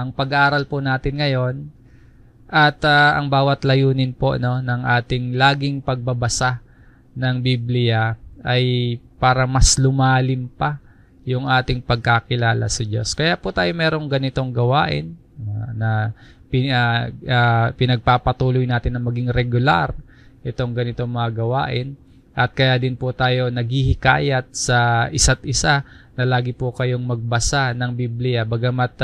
ang pag-aaral po natin ngayon at ang bawat layunin po ng ating laging pagbabasa ng Biblia ay para mas lumalim pa yung ating pagkakilala sa Diyos. Kaya po tayo merong ganitong gawain na pinagpapatuloy natin na maging regular itong ganitong mga gawain. At kaya din po tayo naghihikayat sa isa't isa na lagi po kayong magbasa ng Biblia. Bagamat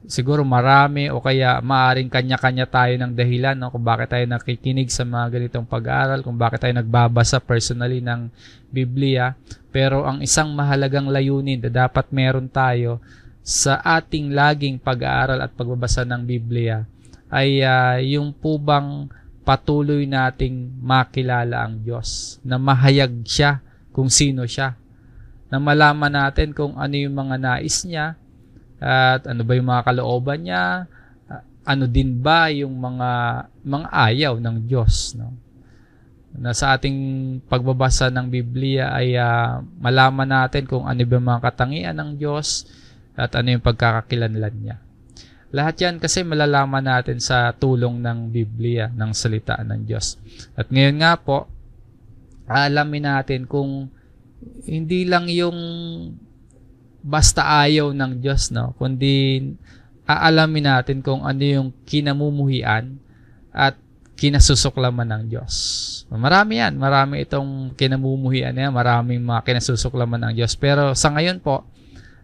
siguro marami o kaya maaring kanya-kanya tayo ng dahilan kung bakit tayo nakikinig sa mga ganitong pag-aaral, kung bakit tayo nagbabasa personally ng Biblia. Pero ang isang mahalagang layunin na dapat meron tayo sa ating laging pag-aaral at pagbabasa ng Biblia ay yung po bang patuloy nating makilala ang Diyos, na mahayag siya kung sino siya, na malaman natin kung ano yung mga nais niya at ano ba yung mga kalooban niya, ano din ba yung mga ayaw ng Diyos, no? Na sa ating pagbabasa ng Biblia ay malaman natin kung ano ba yung mga katangian ng Diyos at ano yung pagkakakilanlan niya. Lahat yan kasi malalaman natin sa tulong ng Biblia, ng salita ng Diyos. At ngayon nga po, alamin natin kung hindi lang yung basta ayaw ng Diyos, no? Kundi aalamin natin kung ano yung kinamumuhian at kinasusuklaman ng Diyos. Marami yan. Marami itong kinamumuhian yan. Maraming mga kinasusuklaman ng Diyos. Pero sa ngayon po,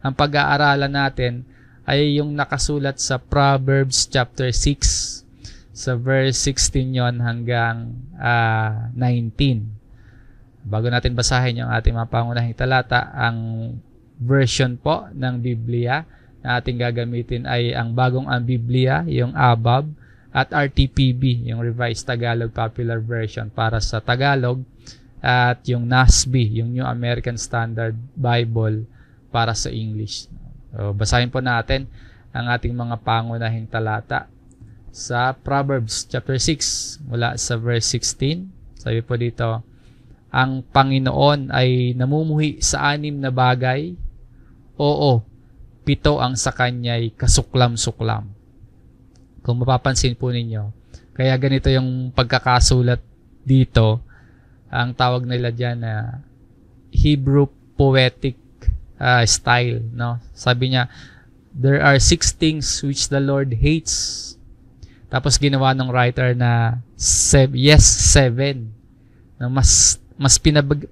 ang pag-aaralan natin ay yung nakasulat sa Proverbs chapter 6 sa verse 16 yon hanggang 19. Bago natin basahin yung ating mga pangunahing talata, ang version po ng Biblia na ating gagamitin ay ang Bagong ang Biblia, yung ABAB, at RTPB, yung Revised Tagalog Popular Version para sa Tagalog, at yung NASB, yung New American Standard Bible para sa English. So, basahin po natin ang ating mga pangunahing talata sa Proverbs chapter 6 mula sa verse 16. Sabi po dito, ang Panginoon ay namumuhi sa 6 na bagay. Oo, 7 ang sa kanya'y kasuklam-suklam. Kung mapapansin po ninyo, kaya ganito yung pagkakasulat dito, ang tawag nila dyan na Hebrew poetic style, no? Sabi niya, there are 6 things which the Lord hates. Tapos ginawa ng writer na 7. Na mas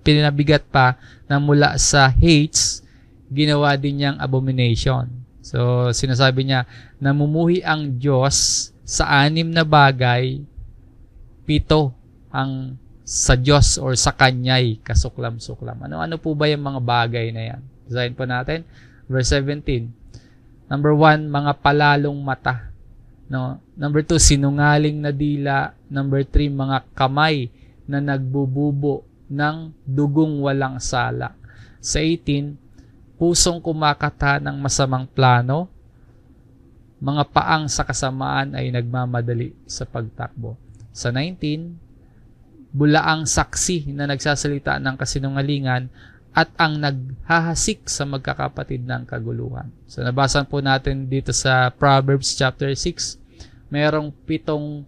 pinabigat pa na mula sa hates, ginawa din niyang abomination. So, sinasabi niya, namumuhi ang Diyos sa 6 na bagay, 7 ang sa Diyos or sa Kanya'y kasuklam-suklam. Ano po ba yung mga bagay na yan? Basahin po natin. Verse 17. Number 1, mga palalong mata. No? Number 2, sinungaling na dila. Number 3, mga kamay na nagbububo ng dugong walang sala. Sa 18, pusong kumakata ng masamang plano. Mga paang sa kasamaan ay nagmamadali sa pagtakbo. Sa 19, bulaang saksi na nagsasalita ng kasinungalingan at ang naghahasik sa magkakapatid ng kaguluhan. So nabasan po natin dito sa Proverbs chapter 6, mayroong 7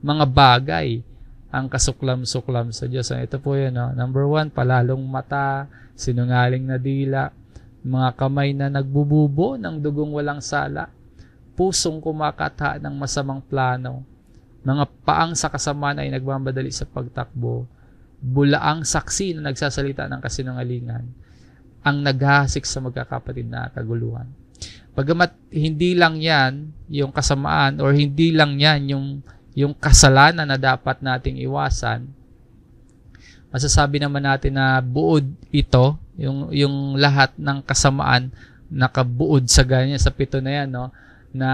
mga bagay ang kasuklam-suklam sa Diyos. So ito po yun. No? Number 1, palalong mata, sinungaling na dila, mga kamay na nagbububo ng dugong walang sala, pusong kumakata ng masamang plano, mga paang sa kasamaan ay nagmamadali sa pagtakbo, bulaang saksi na nagsasalita ng kasinungalingan, ang naghahasik sa magkakapatid na kaguluhan. Bagamat hindi lang yan yung kasamaan or hindi lang yan yung kasalanan na dapat nating iwasan, masasabi naman natin na buod ito, yung lahat ng kasamaan nakabuod sa ganyan, sa 7 na yan, no, na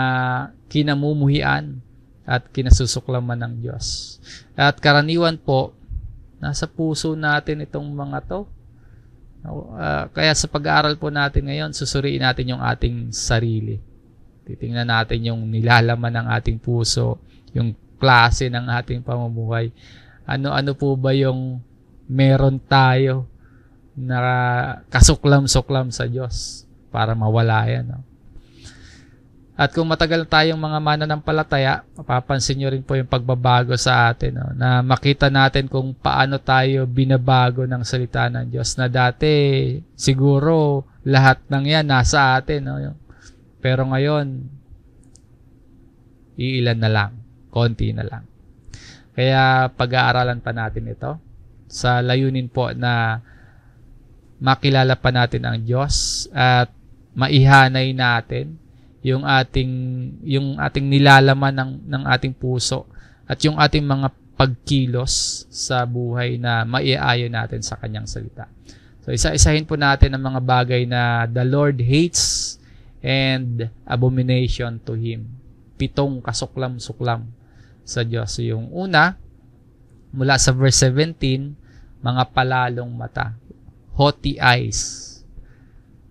kinamumuhian at kinasusuklaman ng Diyos. At karaniwan po, nasa puso natin itong mga to. Kaya sa pag-aaral po natin ngayon, susuriin natin yung ating sarili. Titingnan natin yung nilalaman ng ating puso, yung klase ng ating pamumuhay. Ano po ba yung meron tayo na kasuklam-suklam sa Diyos para mawala yan. No? At kung matagal tayong mga mananampalataya, mapapansin nyo rin po yung pagbabago sa atin, no? Na makita natin kung paano tayo binabago ng salita ng Diyos, na dati siguro lahat ng yan nasa atin, no? Pero ngayon, iilan na lang, konti na lang. Kaya pag-aaralan pa natin ito sa layunin po na makilala pa natin ang Diyos at maihanay natin yung ating nilalaman ng ating puso at yung ating mga pagkilos sa buhay na maiaayon natin sa kanyang salita. So isa-isahin po natin ang mga bagay na the Lord hates and abomination to Him. 7 kasuklam-suklam sa Diyos. So yung una, mula sa verse 17, mga palalong mata, haughty eyes.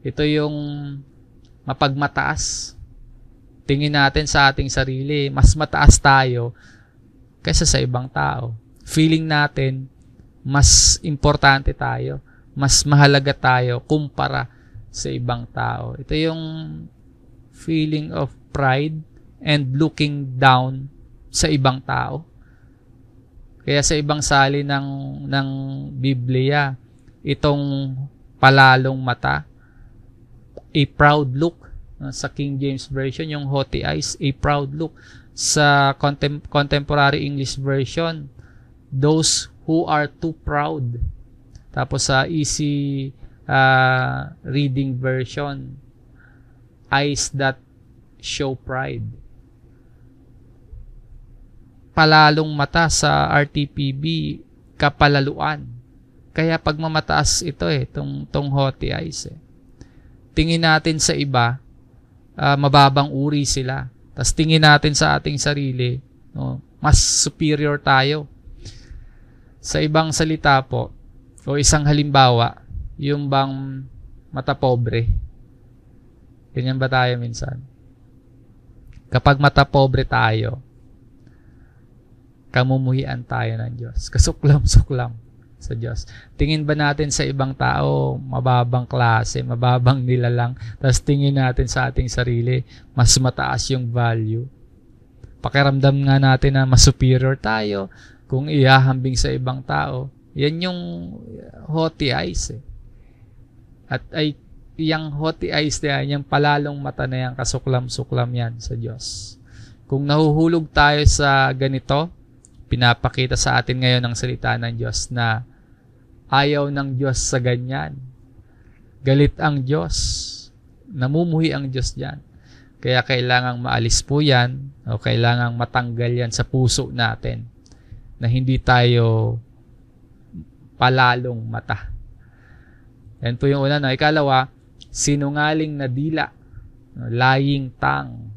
Ito yung mapagmataas. Tingin natin sa ating sarili, mas mataas tayo kaysa sa ibang tao. Feeling natin, mas importante tayo, mas mahalaga tayo kumpara sa ibang tao. Ito yung feeling of pride and looking down sa ibang tao. Kaya sa ibang sali ng Biblia, itong palalong mata, a proud look. Sa King James Version, yung haughty eyes, a proud look. Sa Contemporary English Version, those who are too proud. Tapos sa Easy Reading Version, eyes that show pride. Palalong mata sa RTPB, kapalaluan. Kaya pagmamataas ito tong haughty eyes. Tingin natin sa iba, mababang uri sila. Tapos tingin natin sa ating sarili, no, mas superior tayo. Sa ibang salita po, o isang halimbawa, yung bang mata pobre. Ganyan ba tayo minsan? Kapag mata pobre tayo, kamumuhian tayo ng Diyos. Kasuklam-suklam sa Diyos. Tingin ba natin sa ibang tao, mababang klase, mababang nilalang, tapos tingin natin sa ating sarili, mas mataas yung value. Pakiramdam nga natin na mas superior tayo kung ihahambing sa ibang tao. Yan yung haughty eyes. At yung haughty eyes na yan, yung palalong mata na yan, kasuklam-suklam yan sa Diyos. Kung nahuhulog tayo sa ganito, pinapakita sa atin ngayon ng salita ng Diyos na ayaw ng Diyos sa ganyan. Galit ang Diyos. Namumuhi ang Diyos diyan. Kaya kailangang maalis po yan o kailangang matanggal yan sa puso natin na hindi tayo palalong mata. Yan po yung una. No? Ikalawa, sinungaling na dila. No? Lying tongue.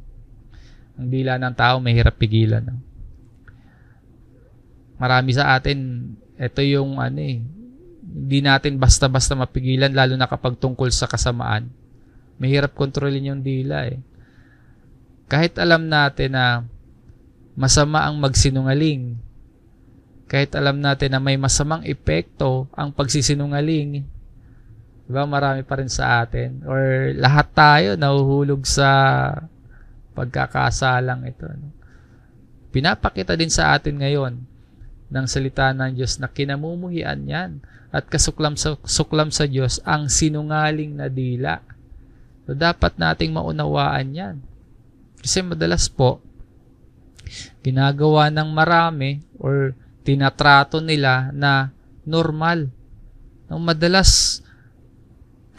Ang dila ng tao may hirap pigilan. No? Marami sa atin, ito yung hindi natin basta-basta mapigilan, lalo na kapag tungkol sa kasamaan. Mahirap kontrolin yung dila Kahit alam natin na masama ang magsinungaling, kahit alam natin na may masamang epekto ang pagsisinungaling, diba, marami pa rin sa atin, or lahat tayo nahuhulog sa pagkakasalang ito. No? Pinapakita din sa atin ngayon ng salita ng Diyos na kinamumuhian yan at kasuklam sa Diyos ang sinungaling na dila. So, dapat nating maunawaan yan. Kasi madalas po, ginagawa ng marami or tinatrato nila na normal. Madalas,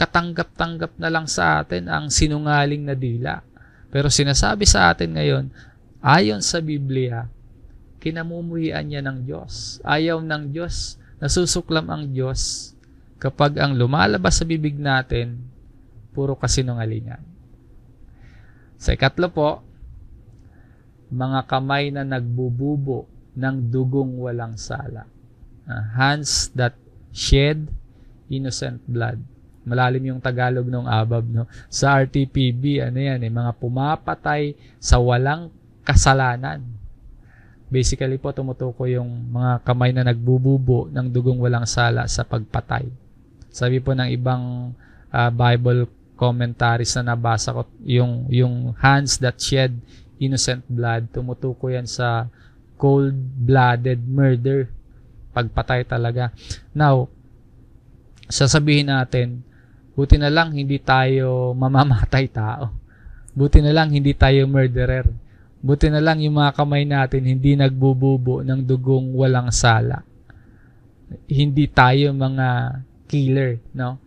katanggap-tanggap na lang sa atin ang sinungaling na dila. Pero sinasabi sa atin ngayon, ayon sa Biblia, kinamumuhian niya ng Diyos. Ayaw ng Diyos, nasusuklam ang Diyos kapag ang lumalabas sa bibig natin, puro kasinungalingan. Sa ikatlo po, mga kamay na nagbububo ng dugong walang sala. Hands that shed innocent blood. Malalim yung Tagalog ng ABAB, no? Sa RTPB, mga pumapatay sa walang kasalanan. Basically po, tumutuko yung mga kamay na nagbububo ng dugong walang sala sa pagpatay. Sabi po ng ibang Bible commentaries na nabasa ko, yung hands that shed innocent blood, tumutukoy yan sa cold-blooded murder, pagpatay talaga. Now, sasabihin natin, buti na lang hindi tayo mamamatay tao. Buti na lang hindi tayo murderer. Buti na lang yung mga kamay natin hindi nagbububo ng dugong walang sala. Hindi tayo mga killer, no?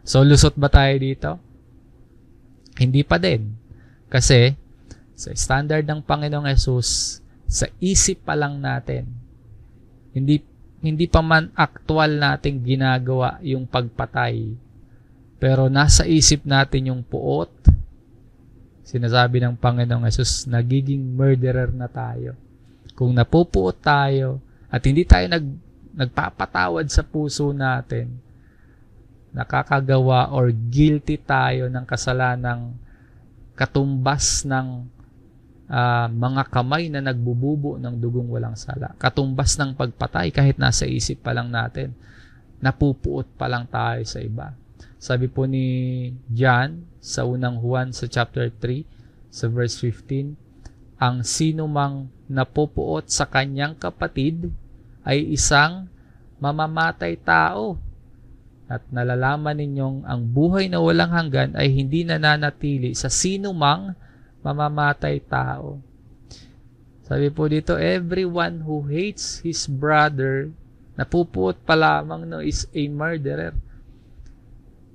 So, lusot ba tayo dito? Hindi pa din. Kasi, sa standard ng Panginoong Hesus, sa isip pa lang natin, hindi pa man aktual nating ginagawa yung pagpatay. Pero nasa isip natin yung puot. Sinasabi ng Panginoong Hesus, nagiging murderer na tayo. Kung napupuot tayo at hindi tayo nagpapatawad sa puso natin, nakakagawa or guilty tayo ng kasalanang katumbas ng mga kamay na nagbububo ng dugong walang sala. Katumbas ng pagpatay kahit nasa isip pa lang natin. Napupuot pa lang tayo sa iba. Sabi po ni John sa unang Juan sa chapter 3 sa verse 15, ang sino mang napupuot sa kanyang kapatid ay isang mamamatay tao. At nalalaman ninyong ang buhay na walang hanggan ay hindi nananatili sa sino mang mamamatay tao. Sabi po dito, everyone who hates his brother, napupuot pa lamang no, is a murderer.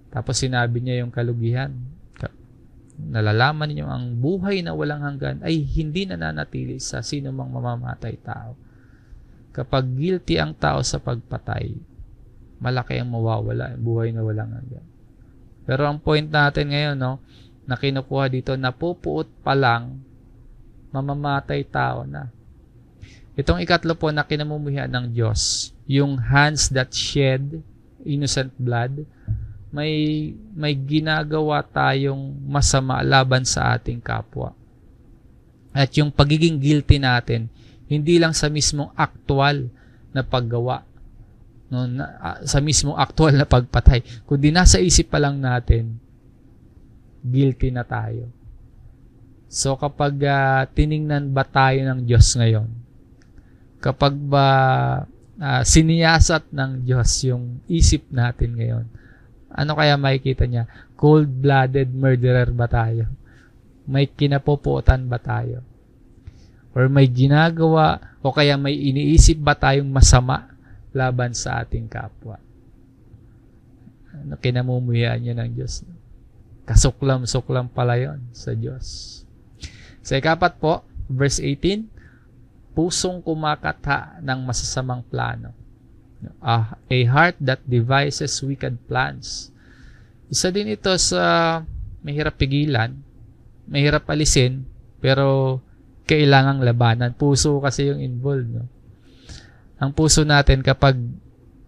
Tapos sinabi niya yung kalugihan. Nalalaman niyo ang buhay na walang hanggan ay hindi nananatili sa sino mang mamamatay tao. Kapag guilty ang tao sa pagpatay, malaki ang mawawala, buhay na walang hanggan. Pero ang point natin ngayon, no, na kinukuha dito, napupuot pa lang, mamamatay tao na. Itong ikatlo po na kinamumuhian ng Diyos, yung hands that shed innocent blood, may ginagawa tayong masama laban sa ating kapwa. At yung pagiging guilty natin, hindi lang sa mismong aktual na paggawa, no, sa mismong aktual na pagpatay, kundi nasa isip pa lang natin, guilty na tayo. So kapag tiningnan ba tayo ng Diyos ngayon, kapag ba siniyasat ng Diyos yung isip natin ngayon, ano kaya makikita niya? Cold-blooded murderer ba tayo? May kinapuputan ba tayo? Or may ginagawa o kaya may iniisip ba tayong masama laban sa ating kapwa? Ano kinamumuhian niya ng Diyos? Kasuklam-suklam pala yun sa Diyos. Sa ikapat po, verse 18, pusong kumakatha ng masasamang plano. A heart that devises wicked plans. Isa din ito sa mahirap pigilan, mahirap alisin, pero kailangang labanan. Puso kasi yung involved. No? Ang puso natin kapag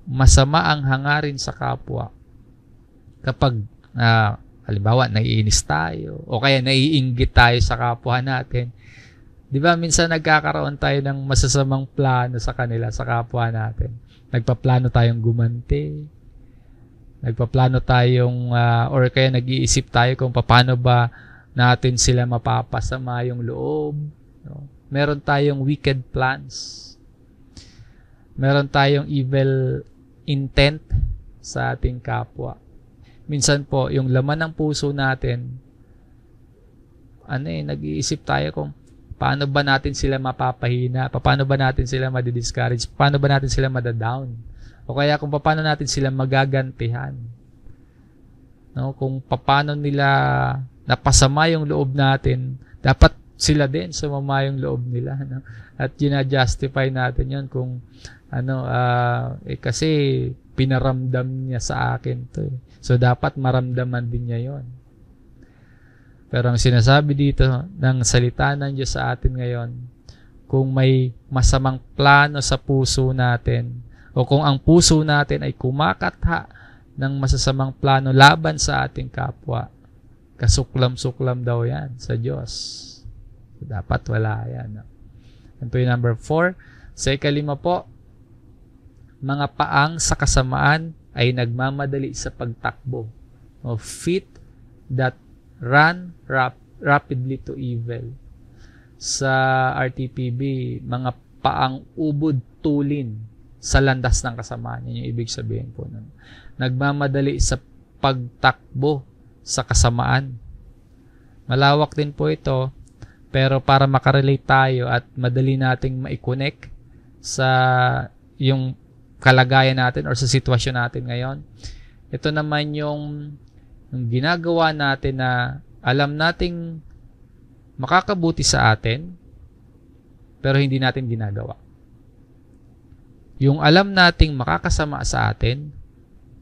masama ang hangarin sa kapwa, kapag halimbawa, naiinis tayo o kaya naiinggit tayo sa kapwa natin. Di ba, minsan nagkakaroon tayo ng masasamang plano sa kanila, sa kapwa natin. Nagpaplano tayong gumanti. Nagpaplano tayong, or kaya nag-iisip tayo kung paano ba natin sila mapapasama yung loob. No? Meron tayong wicked plans. Meron tayong evil intent sa ating kapwa. Minsan po, yung laman ng puso natin, nag-iisip tayo kung paano ba natin sila mapapahina, paano ba natin sila madidiscourage, paano ba natin sila madadown, o kaya kung paano natin sila magagantihan. No? Kung paano nila napasama yung loob natin, dapat sila din sumama yung loob nila. No? At gina-justify natin yun kung kasi pinaramdam niya sa akin to. So, dapat maramdaman din niya yon. Pero ang sinasabi dito ng salita ng Diyos sa atin ngayon, kung may masamang plano sa puso natin, o kung ang puso natin ay kumakatha ng masasamang plano laban sa ating kapwa, kasuklam-suklam daw yan sa Diyos. So, dapat wala yan. Yan po yung number 4. Sa ikalima po, mga paang sa kasamaan ay nagmamadali sa pagtakbo. O feet that run rapidly to evil. Sa RTPB, mga paang ubod tulin sa landas ng kasamaan. Yan yung ibig sabihin po nun. Nagmamadali sa pagtakbo sa kasamaan. Malawak din po ito, pero para makarelate tayo at madali nating ma-connect sa yung kalagayan natin or sa sitwasyon natin ngayon, ito naman yung ginagawa natin na alam nating makakabuti sa atin, pero hindi natin ginagawa. Yung alam nating makakasama sa atin,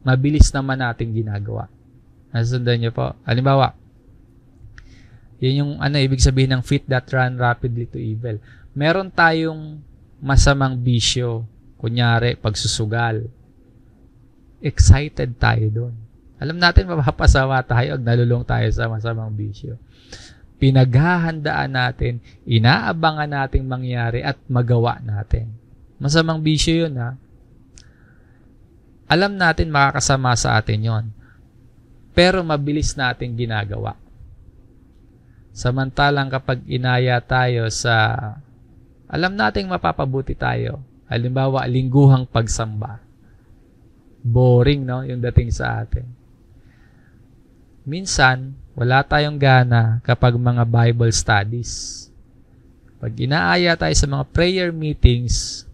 mabilis naman natin ginagawa. Nasundan niyo po. Halimbawa, yun yung ibig sabihin ng feet that run rapidly to evil. Meron tayong masamang bisyo, kunyari, pagsusugal. Excited tayo doon. Alam natin mapapasawa tayo pag nalulong tayo sa masamang bisyo. Pinaghahandaan natin, inaabangan nating mangyari at magawa natin. Masamang bisyo yun, ha? Alam natin makakasama sa atin yon, pero mabilis natin ginagawa. Samantalang kapag inaya tayo sa alam nating mapapabuti tayo, halimbawa lingguhang pagsamba, boring, no, yung dating sa atin. Minsan, wala tayong gana kapag mga Bible studies. Pag inaaya tayo sa mga prayer meetings,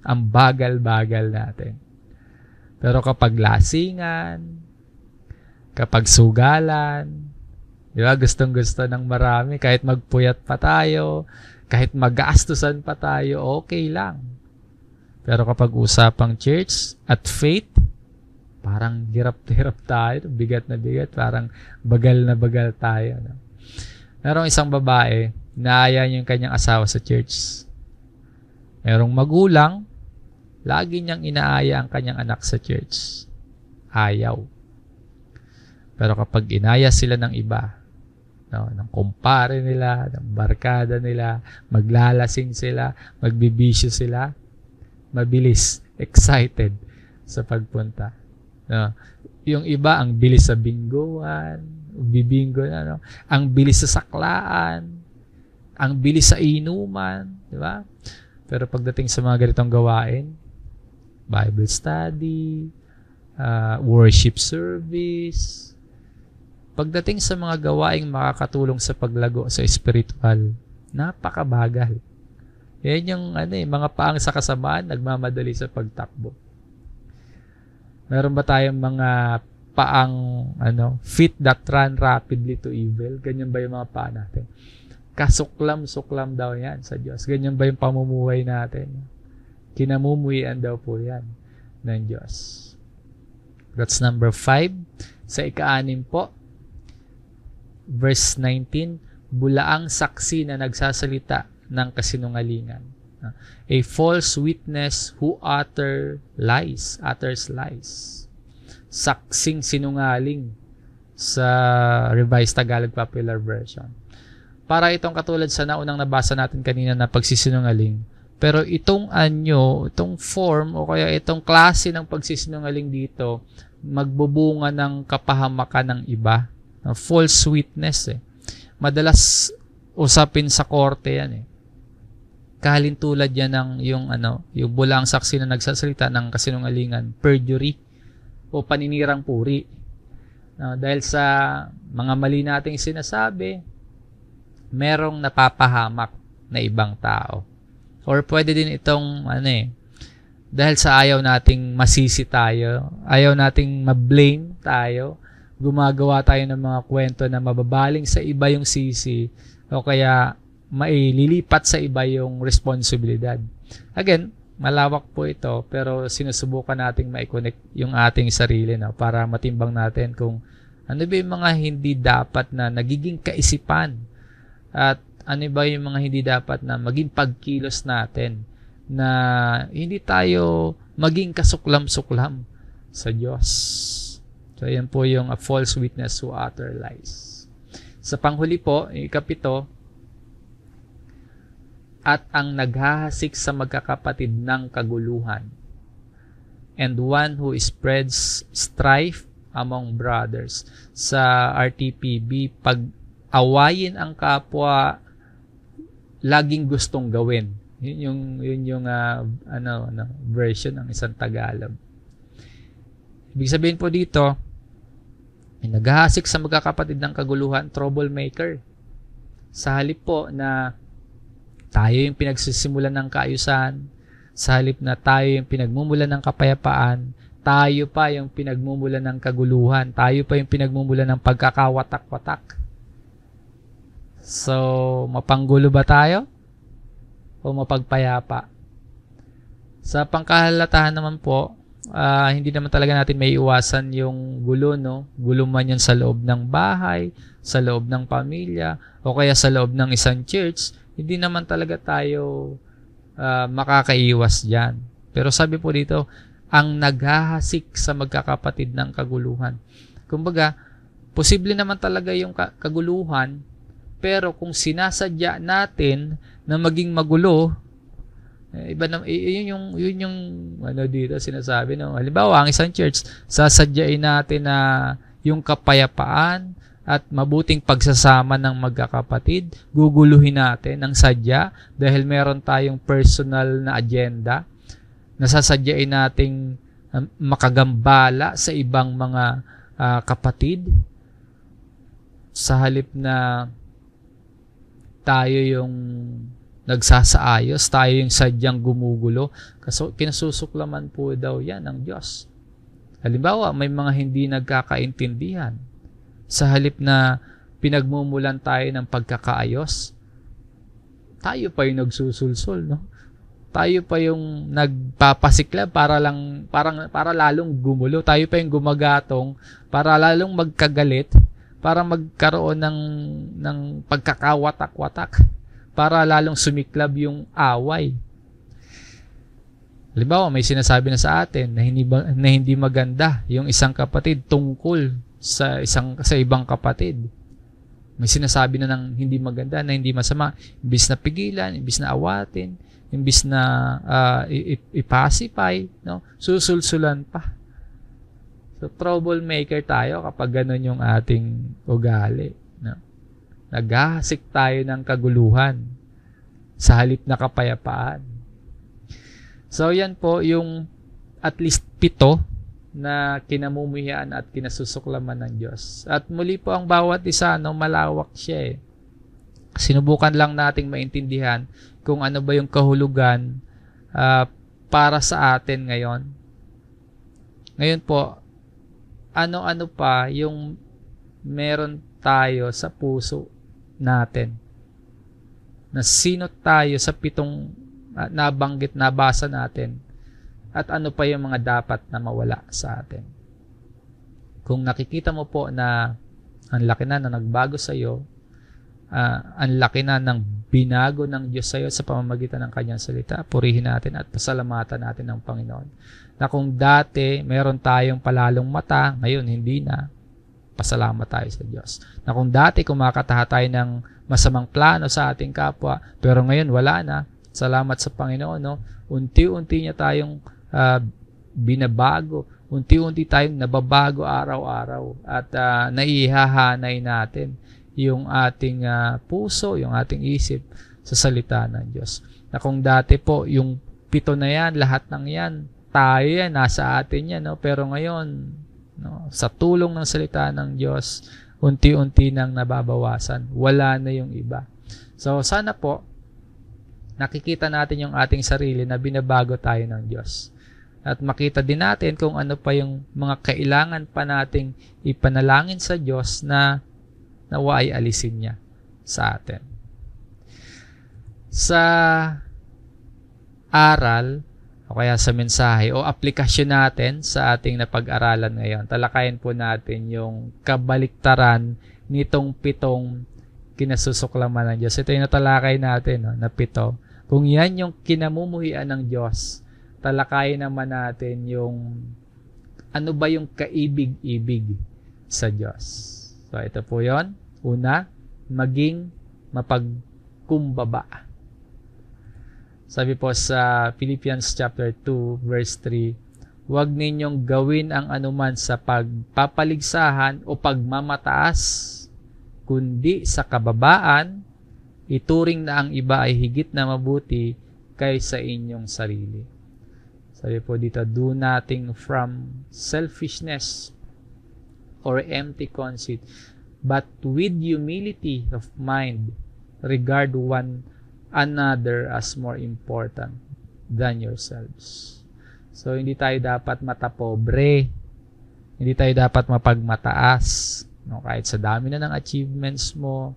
ang bagal-bagal natin. Pero kapag lasingan, kapag sugalan, di ba, gustong-gusto ng marami, kahit magpuyat pa tayo, kahit magastusan pa tayo, okay lang. Pero kapag usapang church at faith, parang hirap-hirap tayo, bigat na bigat, parang bagal na bagal tayo. No? Merong isang babae, naaya niya yung kanyang asawa sa church. Merong magulang, lagi niyang inaaya ang kanyang anak sa church. Ayaw. Pero kapag inaya sila ng iba, no, ng kumpare nila, ng barkada nila, maglalasing sila, magbibisyo sila, mabilis, excited sa pagpunta. No, yung iba, ang bilis sa bingguan, bibinggo na, no? Ang bilis sa saklaan, ang bilis sa inuman, di ba? Pero pagdating sa mga ganitong gawain, Bible study, worship service, pagdating sa mga gawaing makakatulong sa paglago sa spiritual, napakabagal. Yan yung mga paang sa kasamaan, nagmamadali sa pagtakbo. Meron ba tayong mga paang feet that run rapidly to evil? Ganyan ba yung mga paa natin? Kasuklam-suklam daw yan sa Diyos. Ganyan ba yung pamumuhay natin? Kinamumuhian daw po yan ng Diyos. That's number 5. Sa ika-6 po, verse 19, bulaang saksi na nagsasalita ng kasinungalingan. A false witness who utters lies. Saksing sinungaling sa Revised Tagalog Popular Version. Para itong katulad sa naunang nabasa natin kanina na pagsisinungaling, pero itong itong form o kaya itong klase ng pagsisinungaling dito, magbubunga ng kapahamakan ng iba. False witness. Madalas usapin sa korte yan. Kahalintulad yan ng yung bulaang saksi na nagsasalita ng kasinungalingan, perjury o paninirang puri. Dahil sa mga mali nating sinasabi, merong napapahamak na ibang tao. Or pwede din itong dahil sa ayaw nating masisi tayo, ayaw nating ma-blame tayo, gumagawa tayo ng mga kwento na mababaling sa iba yung sisi o kaya maililipat sa iba yung responsibilidad. Again, malawak po ito, pero sinusubukan nating ma-connect yung ating sarili para matimbang natin kung ano ba yung mga hindi dapat na nagiging kaisipan at ano ba yung mga hindi dapat na maging pagkilos natin na hindi tayo maging kasuklam-suklam sa Diyos. So, yan po yung a false witness who utter lies. Sa panghuli po, ikapito, at ang naghahasik sa magkakapatid ng kaguluhan, and one who spreads strife among brothers. Sa RTPB, pag awayin ang kapwa, laging gustong gawin. Yun yung version ng isang Tagalog. Ibig sabihin po dito, naghahasik sa magkakapatid ng kaguluhan, troublemaker. Sa halip po na tayo yung pinagsisimulan ng kaayusan, sa halip na tayo yung pinagmumulan ng kapayapaan, tayo pa yung pinagmumulan ng kaguluhan, tayo pa yung pinagmumulan ng pagkakawatak-watak. So, mapanggulo ba tayo? O mapagpayapa? Sa pangkahalatahan naman po, hindi naman talaga natin may iwasan yung gulo, no? Gulo man yan sa loob ng bahay, sa loob ng pamilya, o kaya sa loob ng isang church, hindi naman talaga tayo makakaiwas dyan. Pero sabi po dito, ang naghahasik sa magkakapatid ng kaguluhan. Kumbaga, posible naman talaga yung kaguluhan, pero kung sinasadya natin na maging magulo, iba na, yun yung dito sinasabi, no? Halimbawa, ang isang church, sasadyain natin na yung kapayapaan at mabuting pagsasama ng magkakapatid, guguluhin natin ng sadya dahil meron tayong personal na agenda, nasasadyain nating makagambala sa ibang mga kapatid, sa halip na tayo yung nagsasaayos, tayo yung sadyang gumugulo, kasi kinasusuklaman po daw yan ng Diyos. Halimbawa, may mga hindi nagkakaintindihan, sa halip na pinagmumulan tayo ng pagkakaayos, tayo pa yung nagsusulsul, no? Tayo pa yung nagpapasiklab para lalong gumulo, tayo pa yung gumagatong para lalong magkagalit, para magkaroon ng pagkakawatak-watak, para lalong sumiklab yung away. Halimbawa, may sinasabi na sa atin na hindi maganda yung isang kapatid tungkol sa ibang kapatid. May sinasabi na ng hindi maganda, na hindi masama, imbis na pigilan, imbis na awatin, imbis na ipacify, no? Susulsulan pa. So, troublemaker tayo kapag ganun yung ating ugali, no? Naghahasik tayo ng kaguluhan sa halip na kapayapaan. So, yan po yung at least 7 na kinamumuhian at kinasusuklaman ng Diyos. At muli po ang bawat isa, no, malawak siya eh. Sinubukan lang nating maintindihan kung ano ba yung kahulugan para sa atin ngayon. Ngayon po, ano-ano pa yung meron tayo sa puso natin, na sino tayo sa 7 nabanggit, nabasa natin, at ano pa yung mga dapat na mawala sa atin. Kung nakikita mo po na ang laki na nagbago sa iyo, ang laki na ng binago ng Diyos sa iyo sa pamamagitan ng kanyang salita, purihin natin at pasalamatan natin ng Panginoon. Na kung dati meron tayong palalong mata, ngayon hindi na, pasalamat tayo sa Diyos. Na kung dati kumakataha tayo ng masamang plano sa ating kapwa, pero ngayon wala na, salamat sa Panginoon, no? Unti-unti niya tayong binabago, unti-unti tayong nababago araw-araw, at naihahanay natin yung ating puso, yung ating isip sa salita ng Diyos. Na kung dati po, yung 7 na yan, lahat ng yan, tayo yan, nasa atin yan, no? Pero ngayon, no, sa tulong ng salita ng Diyos, unti-unti nang nababawasan. Wala na yung iba. So, sana po, nakikita natin yung ating sarili na binabago tayo ng Diyos. At makita din natin kung ano pa yung mga kailangan pa nating ipanalangin sa Diyos na nawa ay alisin niya sa atin. Sa aral o kaya sa mensahe o aplikasyon natin sa ating napag-aralan ngayon, talakayin po natin yung kabaliktaran nitong 7 kinasusuklaman ng Diyos. Ito yung natalakay natin, no, na 7. Kung yan yung kinamumuhian ng Diyos, talakayin naman natin yung ano ba yung kaibig-ibig sa Diyos. So, ito po yon. Una, maging mapagkumbaba. Sabi po sa Philippians chapter 2, verse 3, Huwag ninyong gawin ang anuman sa pagpapaligsahan o pagmamataas, kundi sa kababaan, ituring na ang iba ay higit na mabuti kaysa inyong sarili. Sabi po dito, do nothing from selfishness or empty conceit, but with humility of mind, regard one another as more important than yourselves. So, hindi tayo dapat matapobre. Hindi tayo dapat mapagmataas. No? Kahit sa dami na ng achievements mo,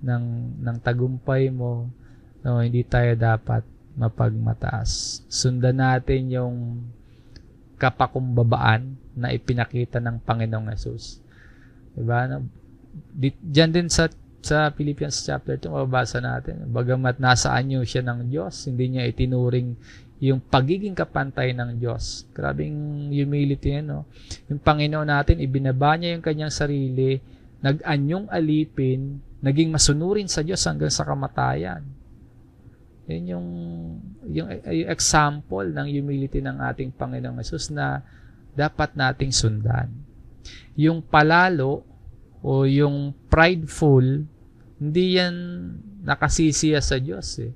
ng tagumpay mo, no? Hindi tayo dapat mapagmataas. Sundan natin yung kapakumbabaan na ipinakita ng Panginoong Yesus. Diba? No? Diyan din sa Philippians chapter 2, mababasa natin. Bagamat nasa anyo siya ng Diyos, hindi niya itinuring yung pagiging kapantay ng Diyos. Grabing humility yan, no? Yung Panginoon natin, ibinaba niya yung kanyang sarili, nag-anyong alipin, naging masunurin sa Diyos hanggang sa kamatayan. Yan yung example ng humility ng ating Panginoong Yesus na dapat nating sundan. Yung palalo o yung prideful, hindi yan nakasisiya sa Diyos eh.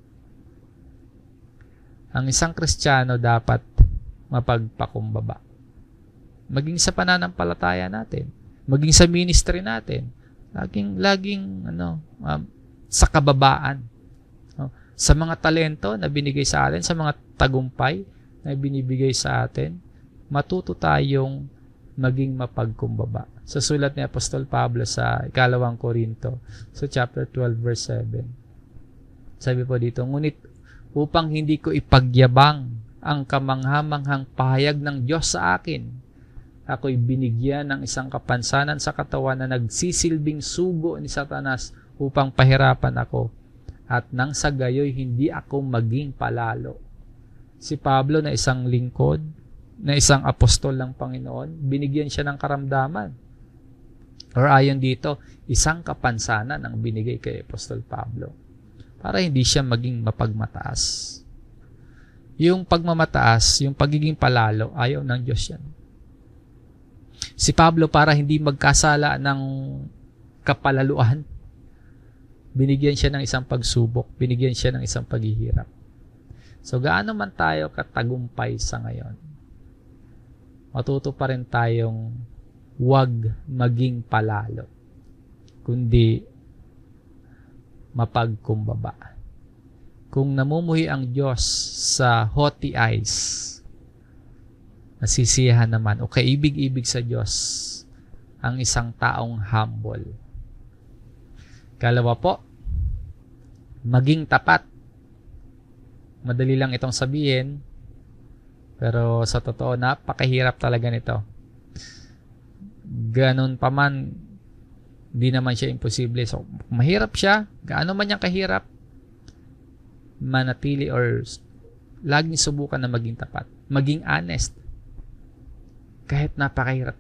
Ang isang Kristiyano dapat mapagpakumbaba. Maging sa pananampalataya natin, maging sa ministry natin, laging sa kababaan. Sa mga talento na binigay sa atin, sa mga tagumpay na binibigay sa atin, matuto tayong maging mapagkumbaba. Sa sulat ni Apostol Pablo sa 2 Korinto, sa chapter 12 verse 7. Sabi po dito, ngunit upang hindi ko ipagyabang ang kamanghamanghang pahayag ng Diyos sa akin, ako'y binigyan ng isang kapansanan sa katawan na nagsisilbing sugo ni Satanas upang pahirapan ako, at nang sa gayoy hindi ako maging palalo. Si Pablo na isang lingkod, na isang apostol ng Panginoon, binigyan siya ng karamdaman. Or ayon dito, isang kapansanan ang binigay kay Apostol Pablo para hindi siya maging mapagmataas. Yung pagmamataas, yung pagiging palalo, ayaw ng Diyos yan. Si Pablo, para hindi magkasala ng kapalaluan, binigyan siya ng isang pagsubok, binigyan siya ng isang paghihirap. So, gaano man tayo katagumpay sa ngayon, matuto pa rin tayong huwag maging palalo, kundi mapagkumbaba. Kung namumuhi ang Diyos sa haughty eyes, nasisiyahan naman o kaibig-ibig sa Diyos ang isang taong humble. Kalawa po, maging tapat. Madali lang itong sabihin, pero sa totoo, napakahirap talaga nito. Ganun pa man, di naman siya imposible. So, mahirap siya. Gaano man niyang kahirap, manatili or laging subukan na maging tapat. Maging honest. Kahit napakahirap,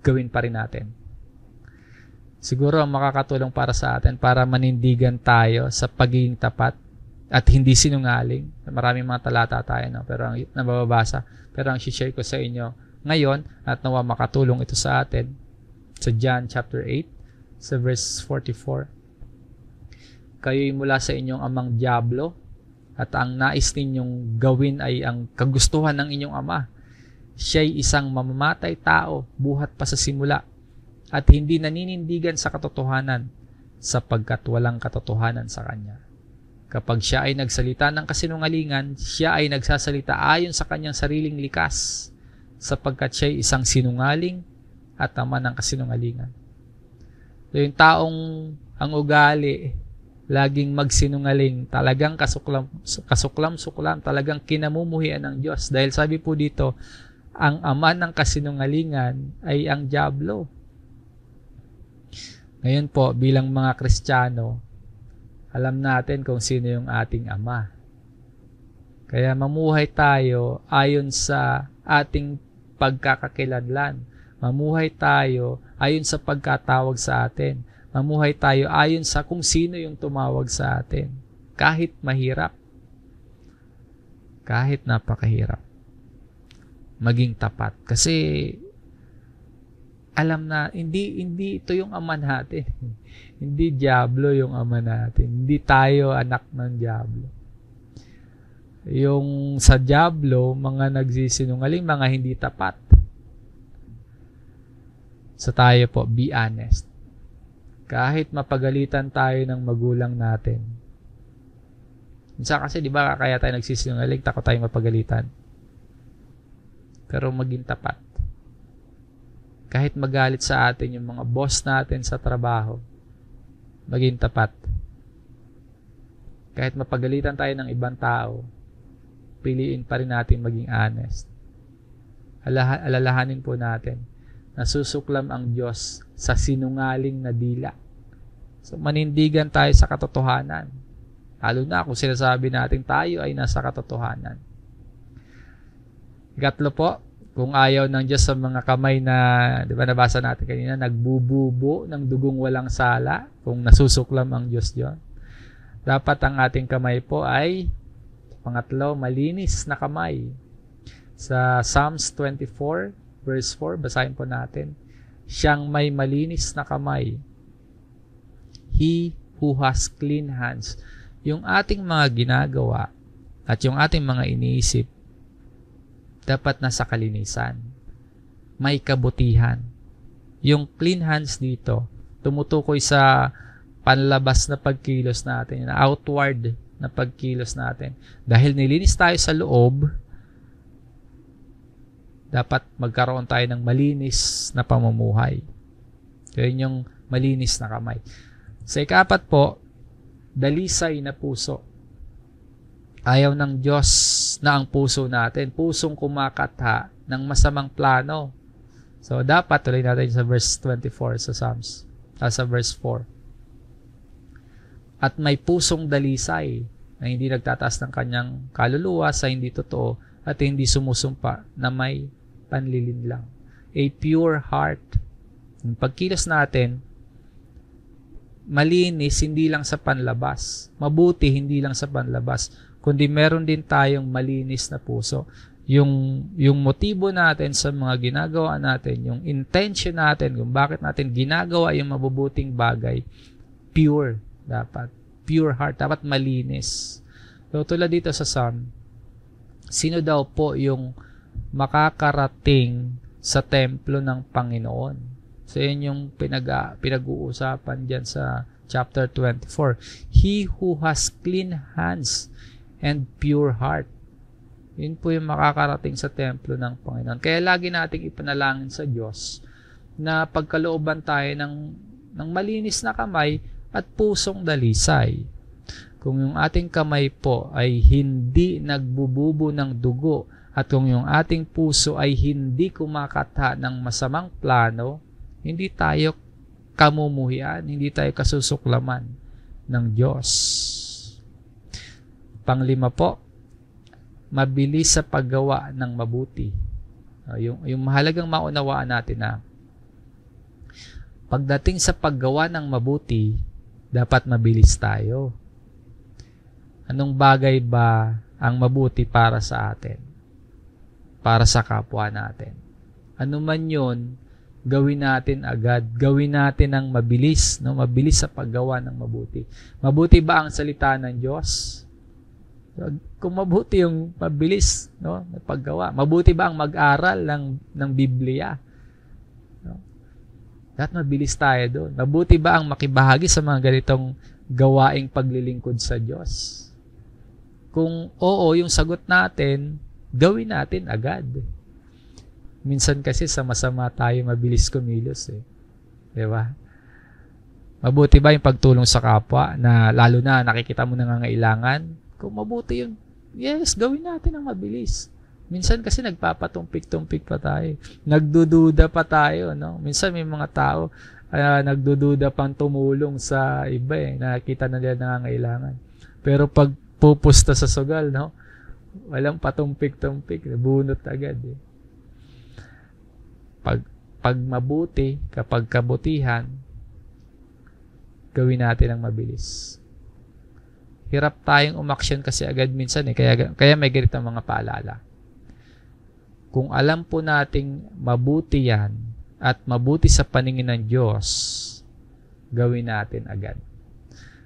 gawin pa rin natin. Siguro ang makakatulong para sa atin, para manindigan tayo sa pagiging tapat at hindi sinungaling. Maraming mga talata tayo, no? Pero ang nababasa. Pero ang share ko sa inyo ngayon, at nawa makatulong ito sa atin, sa John chapter 8, sa verse 44. Kayo'y mula sa inyong amang diablo, at ang nais ninyong gawin ay ang kagustuhan ng inyong ama. Siya'y isang mamamatay tao, buhat pa sa simula, at hindi naninindigan sa katotohanan, sapagkat walang katotohanan sa kanya. Kapag siya ay nagsalita ng kasinungalingan, siya ay nagsasalita ayon sa kanyang sariling likas, sapagkat siya ay isang sinungaling at ama ng kasinungalingan. So, yung taong ang ugali, laging magsinungaling, talagang kasuklam-suklam, talagang kinamumuhian ng Diyos. Dahil sabi po dito, ang ama ng kasinungalingan ay ang diablo. Ngayon po, bilang mga Kristiyano, alam natin kung sino yung ating ama. Kaya mamuhay tayo ayon sa ating pagkakakilanlan. Mamuhay tayo ayon sa pagkatawag sa atin. Mamuhay tayo ayon sa kung sino yung tumawag sa atin. Kahit mahirap. Kahit napakahirap. Maging tapat. Kasi alam na, hindi ito yung ama natin. Hindi diablo yung ama natin. Hindi tayo anak ng diablo. Yung sa diablo, mga nagsisinungaling, mga hindi tapat. So tayo po, be honest. Kahit mapagalitan tayo ng magulang natin. Minsan kasi, di ba, kaya tayo nagsisinungaling, takot tayo mapagalitan. Pero maging tapat. Kahit magalit sa atin yung mga boss natin sa trabaho, maging tapat. Kahit mapagalitan tayo ng ibang tao, piliin pa rin natin maging honest. Alalahanin po natin, nasusuklam ang Diyos sa sinungaling na dila. So, manindigan tayo sa katotohanan. Lalo na kung sinasabi natin tayo ay nasa katotohanan. Ikatlo po, kung ayaw ng Diyos sa mga kamay na, di ba nabasa natin kanina, nagbububo ng dugong walang sala, kung nasusuklam ang Diyos diyon. Dapat ang ating kamay po ay, pangatlo, malinis na kamay. Sa Psalms 24, verse 4, basahin po natin. Siyang may malinis na kamay. He who has clean hands. Yung ating mga ginagawa at yung ating mga iniisip, dapat nasa kalinisan. May kabutihan. Yung clean hands dito, tumutukoy sa panlabas na pagkilos natin, outward na pagkilos natin. Dahil nilinis tayo sa loob, dapat magkaroon tayo ng malinis na pamumuhay. Yun yung malinis na kamay. Sa ikapat po, dalisay na puso. Ayaw ng Diyos na ang puso natin, pusong kumakatha ng masamang plano. So, dapat, tuloy natin sa verse 24 sa Psalms, sa verse 4. At may pusong dalisay na hindi nagtataas ng kanyang kaluluwa sa hindi totoo at hindi sumusumpa na may panlilinlang. A pure heart. Yung pagkilos natin, malinis hindi lang sa panlabas, mabuti hindi lang sa panlabas, kundi meron din tayong malinis na puso. Yung motibo natin sa mga ginagawa natin, yung intention natin kung bakit natin ginagawa yung mabubuting bagay, pure dapat. Pure heart, dapat malinis. So, tulad dito sa Psalm, sino daw po yung makakarating sa templo ng Panginoon? So, yun yung pinag-uusapan dyan sa chapter 24. He who has clean hands and pure heart. Yun po yung makakarating sa templo ng Panginoon. Kaya lagi nating ipanalangin sa Diyos na pagkalooban tayo ng malinis na kamay at pusong dalisay. Kung yung ating kamay po ay hindi nagbububo ng dugo at kung yung ating puso ay hindi kumakatha ng masamang plano, hindi tayo kamumuhian, hindi tayo kasusuklaman ng Diyos. Panglima po, mabilis sa paggawa ng mabuti. Yung mahalagang maunawaan natin na pagdating sa paggawa ng mabuti, dapat mabilis tayo. Anong bagay ba ang mabuti para sa atin? Para sa kapwa natin. Ano man yun, gawin natin agad. Gawin natin ng mabilis. No? Mabilis sa paggawa ng mabuti. Mabuti ba ang salita ng Diyos? Kung mabuti yung mabilis, no, paggawa. Mabuti ba ang mag-aral ng Biblia? No? Dapat mabilis tayo doon. Mabuti ba ang makibahagi sa mga ganitong gawaing paglilingkod sa Diyos? Kung oo yung sagot natin, gawin natin agad. Minsan kasi sama-sama tayo mabilis kumilos. Di ba? Mabuti ba yung pagtulong sa kapwa na lalo na nakikita mo nangangailangan? Kung mabuti yun, yes, gawin natin ang mabilis. Minsan kasi nagpapatumpik-tumpik pa tayo. Nagdududa pa tayo. No? Minsan may mga tao nagdududa pang tumulong sa iba. Nakita na nila nangangailangan. Pero pag pupusta sa sugal, no? Walang patumpik-tumpik. Bunot agad. Pag mabuti, kapag kabutihan, gawin natin ang mabilis. hirap tayong umaksyon kasi agad minsan eh. Kaya may ganito mga paalala. Kung alam po nating mabuti yan at mabuti sa paningin ng Diyos, gawin natin agad.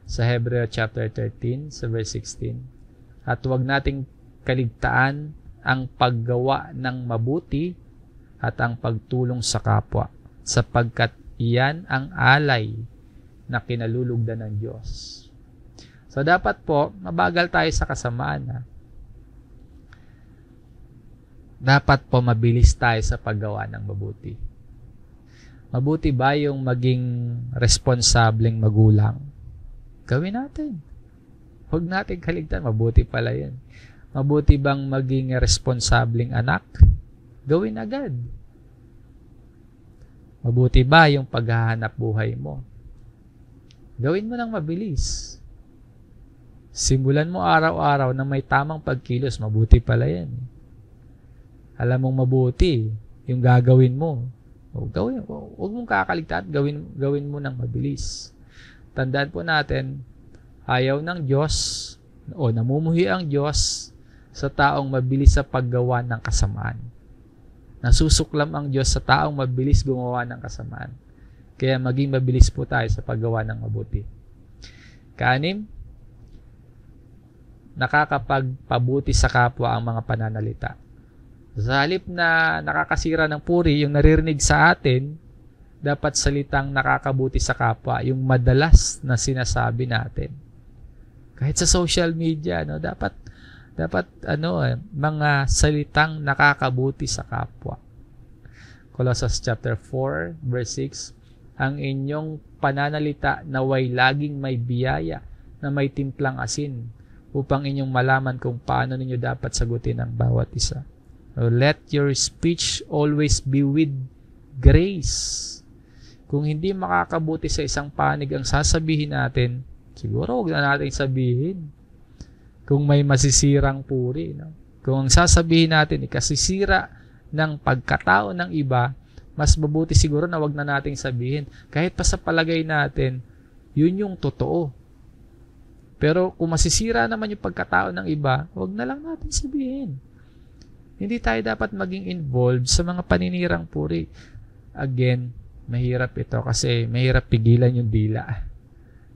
Sa Hebreo chapter 13, sa verse 16, at huwag nating kaligtaan ang paggawa ng mabuti at ang pagtulong sa kapwa, sapagkat iyan ang alay na kinalulugdan ng Diyos. So dapat po, mabagal tayo sa kasamaan. Ha? Dapat po mabilis tayo sa paggawa ng mabuti. Mabuti ba yung maging responsableng magulang? Gawin natin. Huwag natin kaligtaan. Mabuti pala yan. Mabuti bang maging responsableng anak? Gawin agad. Mabuti ba yung paghahanap buhay mo? Gawin mo ng mabilis. Simulan mo araw-araw na may tamang pagkilos. Mabuti pala yan. Alam mong mabuti yung gagawin mo. Huwag mong kakaligtaan. Gawin mo ng mabilis. Tandaan po natin, ayaw ng Diyos o namumuhi ang Diyos sa taong mabilis sa paggawa ng kasamaan. Nasusuklam ang Diyos sa taong mabilis gumawa ng kasamaan. Kaya maging mabilis po tayo sa paggawa ng mabuti. Kaanim, nakakapagpabuti sa kapwa ang mga pananalita. Sa halip na nakakasira ng puri, yung naririnig sa atin, dapat salitang nakakabuti sa kapwa, yung madalas na sinasabi natin. Kahit sa social media, no, dapat mga salitang nakakabuti sa kapwa. Colossians chapter 4 verse 6, ang inyong pananalita naway laging may biyaya na may timplang asin upang inyong malaman kung paano ninyo dapat sagutin ang bawat isa. So, let your speech always be with grace. Kung hindi makakabuti sa isang panig ang sasabihin natin, siguro huwag na natin sabihin. Kung may masisirang puri. No? Kung ang sasabihin natin ikasisira ng pagkatao ng iba, mas mabuti siguro na huwag na nating sabihin. Kahit pa sa palagay natin, yun yung totoo. Pero kung masisira naman yung pagkatao ng iba, huwag na lang natin sabihin. Hindi tayo dapat maging involved sa mga paninirang puri. Again, mahirap ito kasi mahirap pigilan yung dila.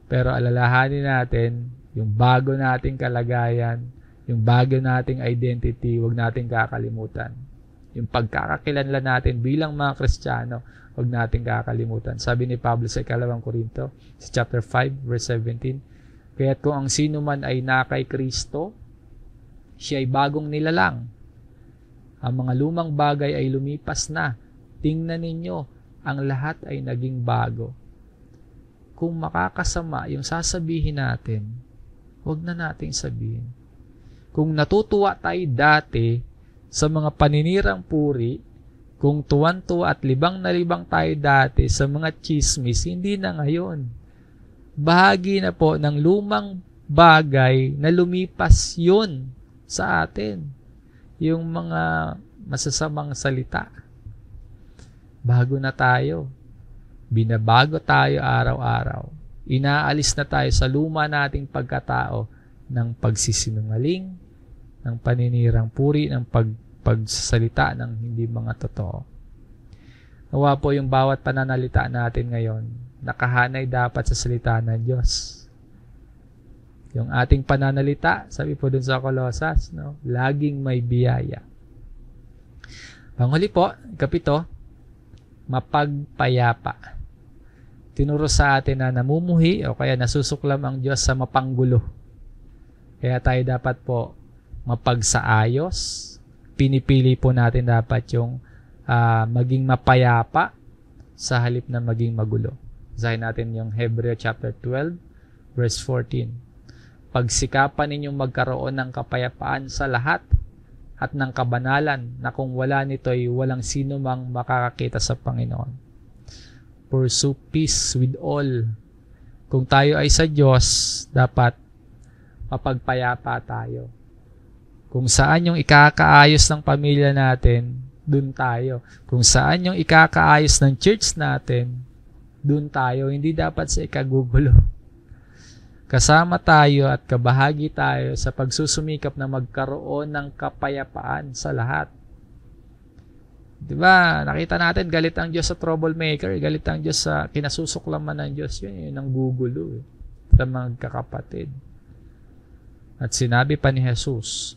Pero alalahanin natin yung bago nating kalagayan, yung bago nating identity, huwag nating kakalimutan. Yung pagkakakilanlan natin bilang mga Kristiyano, huwag nating kakalimutan. Sabi ni Pablo sa 2 Korinto, sa chapter 5, verse 17, kaya't kung ang sino man ay nakay Kristo, siya ay bagong nilalang. Ang mga lumang bagay ay lumipas na. Tingnan ninyo, ang lahat ay naging bago. Kung makakasama yung sasabihin natin, huwag na nating sabihin. Kung natutuwa tayo dati sa mga paninirang puri, kung tuwan-tuwa at libang na libang tayo dati sa mga chismis, hindi na ngayon. Bahagi na po ng lumang bagay na lumipas yun sa atin. Yung mga masasamang salita. Bago na tayo. Binabago tayo araw-araw. Inaalis na tayo sa luma nating pagkatao ng pagsisinungaling, ng paninirang puri, ng pagsasalita ng hindi mga totoo. Nawa po yung bawat pananalita natin ngayon, nakahanay dapat sa salita ng Diyos. Yung ating pananalita, sabi po dun sa Colosas, no? Laging may biyaya. Panghuli po, 7, mapagpayapa. Tinuro sa atin na namumuhi o kaya nasusuklam ang Diyos sa mapanggulo. Kaya tayo dapat po mapagsaayos. Pinipili po natin dapat yung maging mapayapa sa halip na maging magulo. Basahin natin yung Hebreo chapter 12, verse 14. Pagsikapan ninyong magkaroon ng kapayapaan sa lahat at ng kabanalan na kung wala nito'y walang sino mang makakakita sa Panginoon. Pursue peace with all. Kung tayo ay sa Diyos, dapat mapagpayapa tayo. Kung saan yung ikakaayos ng pamilya natin, dun tayo. Kung saan yung ikakaayos ng church natin, dun tayo. Hindi dapat sa ikagugulo. Kasama tayo at kabahagi tayo sa pagsusumikap na magkaroon ng kapayapaan sa lahat. Diba? Nakita natin, galit ang Diyos sa troublemaker, galit ang Diyos sa kinasusuklaman ng Diyos. Yun ang gugulo sa mga kakapatid. At sinabi pa ni Jesus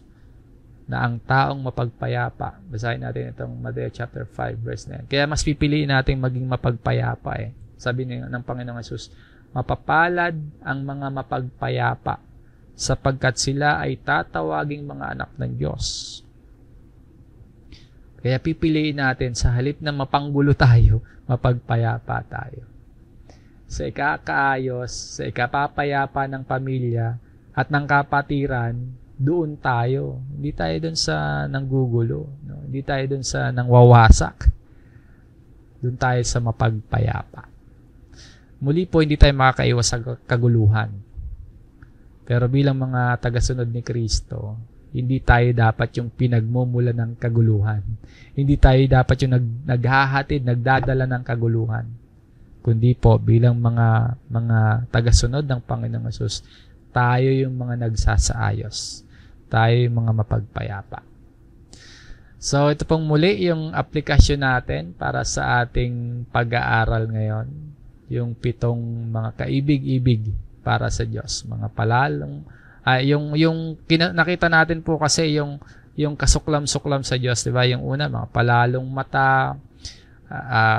na ang taong mapagpayapa, basahin natin itong Matthew chapter 5 verse 9. Kaya mas pipiliin natin maging mapagpayapa Sabi ng Panginoong Jesus, mapapalad ang mga mapagpayapa sapagkat sila ay tatawaging mga anak ng Diyos. Kaya pipiliin natin sa halip na mapanggulo tayo, mapagpayapa tayo. Sa ikakaayos, sa ikapapayapa ng pamilya at ng kapatiran, doon tayo. Hindi tayo doon sa nanggugulo. No? Hindi tayo doon sa nangwawasak. Doon tayo sa mapagpayapa. Muli po, hindi tayo makakaiwas sa kaguluhan. Pero bilang mga tagasunod ni Kristo, hindi tayo dapat yung pinagmumula ng kaguluhan. Hindi tayo dapat yung naghahatid, nagdadala ng kaguluhan. Kundi po, bilang mga tagasunod ng Panginoong Hesus, tayo yung mga nagsasaayos. Tayo yung mga mapagpayapa. So, ito pong muli yung aplikasyon natin para sa ating pag-aaral ngayon. Yung 7 mga kaibig-ibig para sa Diyos. Mga palalong. Nakita natin po kasi yung kasuklam-suklam sa Diyos. Diba? Yung una, mga palalong mata,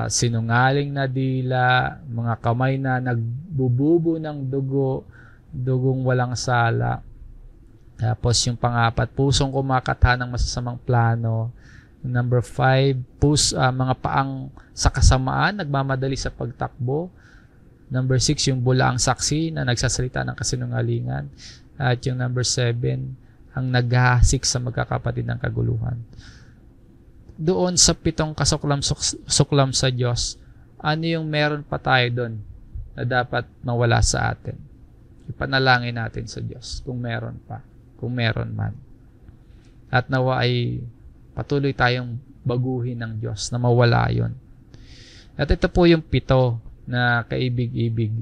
sinungaling na dila, mga kamay na nagbububo ng dugong walang sala. Tapos yung pang-4, pusong kumakatha ng masasamang plano. Number 5, mga paang sa kasamaan, nagmamadali sa pagtakbo. Number 6, yung bulaang saksi na nagsasalita ng kasinungalingan. At yung number 7, ang naghahasik sa magkakapatid ng kaguluhan. Doon sa 7 kasuklam sa Diyos, ano yung meron pa tayo doon na dapat mawala sa atin? Ipanalangin natin sa Diyos kung meron pa, kung meron man. At nawa ay patuloy tayong baguhin ng Diyos na mawala yon. At ito po yung 7 na kaibig-ibig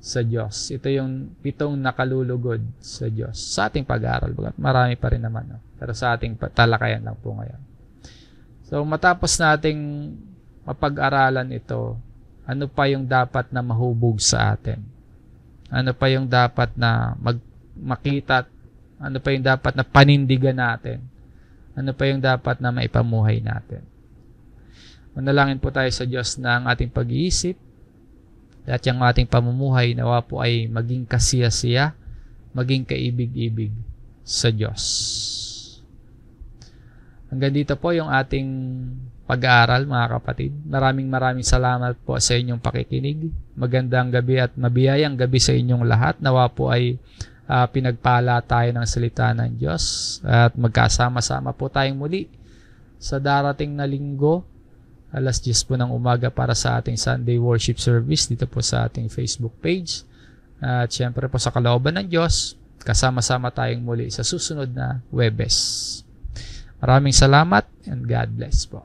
sa Diyos. Ito yung 7 nakalulugod sa Diyos. Sa ating pag-aaral, marami pa rin naman. No? Pero sa ating talakayan lang po ngayon. So matapos nating mapag-aralan ito, ano pa yung dapat na mahubog sa atin? Ano pa yung dapat na makita? Ano pa yung dapat na panindigan natin? Ano pa yung dapat na maipamuhay natin? Manalangin po tayo sa Diyos na ang ating pag-iisip at yung ating pamumuhay nawa po ay maging kasiya-siya, maging kaibig-ibig sa Diyos. Hanggang dito po yung ating pag-aaral, mga kapatid. Maraming salamat po sa inyong pakikinig. Magandang gabi at mabiyayang gabi sa inyong lahat. Nawa po ay pinagpala tayo ng salita ng Diyos at magkasama-sama po tayong muli sa darating na linggo, alas 10 po ng umaga para sa ating Sunday worship service dito po sa ating Facebook page. At syempre po sa kalooban ng Diyos, kasama-sama tayong muli sa susunod na Huwebes. Maraming salamat and God bless po.